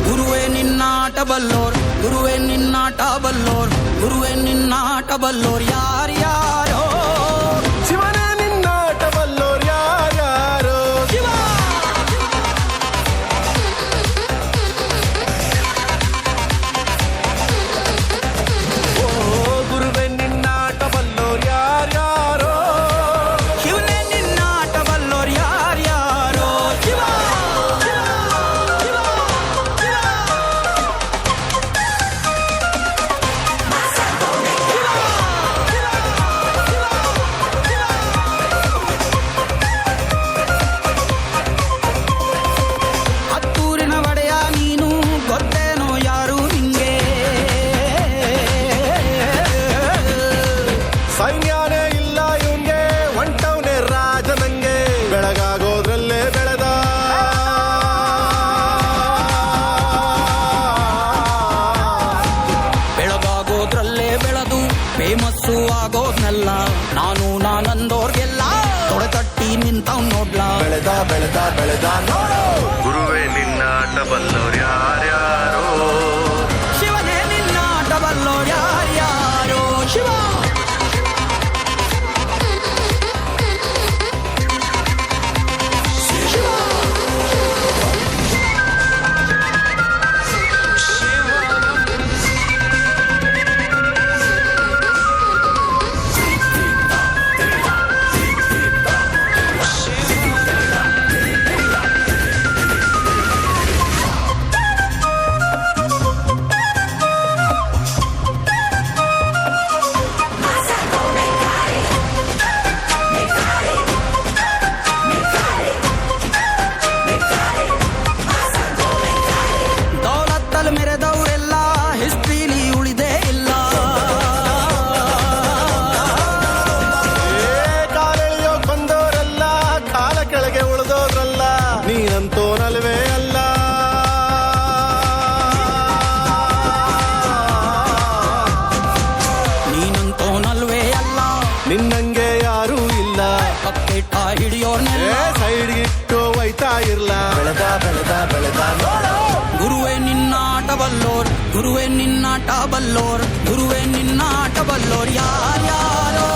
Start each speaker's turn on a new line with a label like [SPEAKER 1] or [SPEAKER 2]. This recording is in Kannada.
[SPEAKER 1] ಗುರುವೇ ನಿನ್ನಾಟ ಬಲ್ಲೋರ್, ಗುರುವೇ ನಿನ್ನಾಟ ಬಲ್ಲೋರ್, ಗುರುವೇ ನಿನ್ನಾಟ ಬಲ್ಲೋರ್ ಯಾರ್ಯಾರೋ.
[SPEAKER 2] ಶಿವನೇ ನಿನ್ನಾಟ ಬಲ್ಲೋರ್ ಯಾರ್ಯಾರೋ.
[SPEAKER 1] ಶಿವ
[SPEAKER 2] ಓ ಗುರುವೇ ನಿನ್ನಾಟ ಬಲ್ಲೋರ್ ಯಾರ್ಯಾರೋ.
[SPEAKER 1] ಶಿವನೇ ನಿನ್ನಾಟ ಬಲ್ಲೋರ್ ಯಾರ್ಯಾರೋ. ಶಿವ ಹತ್ತೂರಿನ ಒಡೆಯ ನೀನು, ಗೊತ್ತೇನೋ ಯಾರು ನಿಂಗೆ.
[SPEAKER 2] ಸೈನ್ಯಾನೇ ಇಲ್ಲ ಇವ್ನ್ಗೆ, ಹೊಂಟವ್ನೆ ರಾಜನಂಗೆ. ಬೆಳಗಾಗೋದ್ರಲ್ಲೇ ಬೆಳೆದ
[SPEAKER 1] ಬೆಳಗಾಗೋದ್ರಲ್ಲೇ ಬೆಳೆದು ಫೇಮಸ್ಸು ಆಗೋದ್ನೆಲ್ಲ ನಾನು ನಾನಂದೋರ್ಗೆಲ್ಲ ತೊಡೆತಟ್ಟಿ ನಿಂತವ್ ನೋಡ್ಲಾ.
[SPEAKER 2] ಬೆಳೆದ ಬೆಳೆದ ಬೆಳೆದ ನೋಡು.
[SPEAKER 3] ಗುರುವೇ ನಿನ್ನಾಟ ಬಲ್ಲೋರ್ ಯಾರ್ಯಾರೋ.
[SPEAKER 1] ಶಿವನೇ ನಿನ್ನಾಟ ಬಲ್ಲೋರ್ ಯಾರ್ಯಾರೋ. ಶಿವ ದೌಲತ್ತಲ್ ಮೆರೆದವರೆಲ್ಲ ಹಿಸ್ಟ್ರಿಲಿ ಉಳಿದೇ ಇಲ್ಲ.
[SPEAKER 2] ಕಾಲೆಳೆಯೋಕ್ ಬಂದವರೆಲ್ಲ ಕಾಲ ಕೆಳಗೆ ಉಳಿದೋದ್ರಲ್ಲ. ನೀನಂತೋನಲ್ವೇ ಅಲ್ಲ.
[SPEAKER 1] ನೀನಂತೋನಲ್ವೇ ಅಲ್ಲ.
[SPEAKER 2] ನಿನ್ನಂಗೆ ಯಾರೂ ಇಲ್ಲ.
[SPEAKER 1] ಕಕ್ಕೆಟ್ಟ ಹಿಡಿಯೋರ್ನೆಲ್ಲ
[SPEAKER 2] ಸೈಡ್ಗಿಟ್ಟು ಒಯ್ತಾ ಇರ್ಲ. ಬೆಳೆದ ಬೆಳೆದ ಬೆಳೆದ ನೋಡು.
[SPEAKER 1] ಗುರುವೇ ನಿನ್ನಾಟ ಬಲ್ಲೋರ್, ಗುರುವೇ ನಿನ್ನಾಟ ಬಲ್ಲೋರ್, ಗುರುವೇ ನಿನ್ನಾಟ ಬಲ್ಲೋರ್ ಯಾರ್ಯಾರೋ.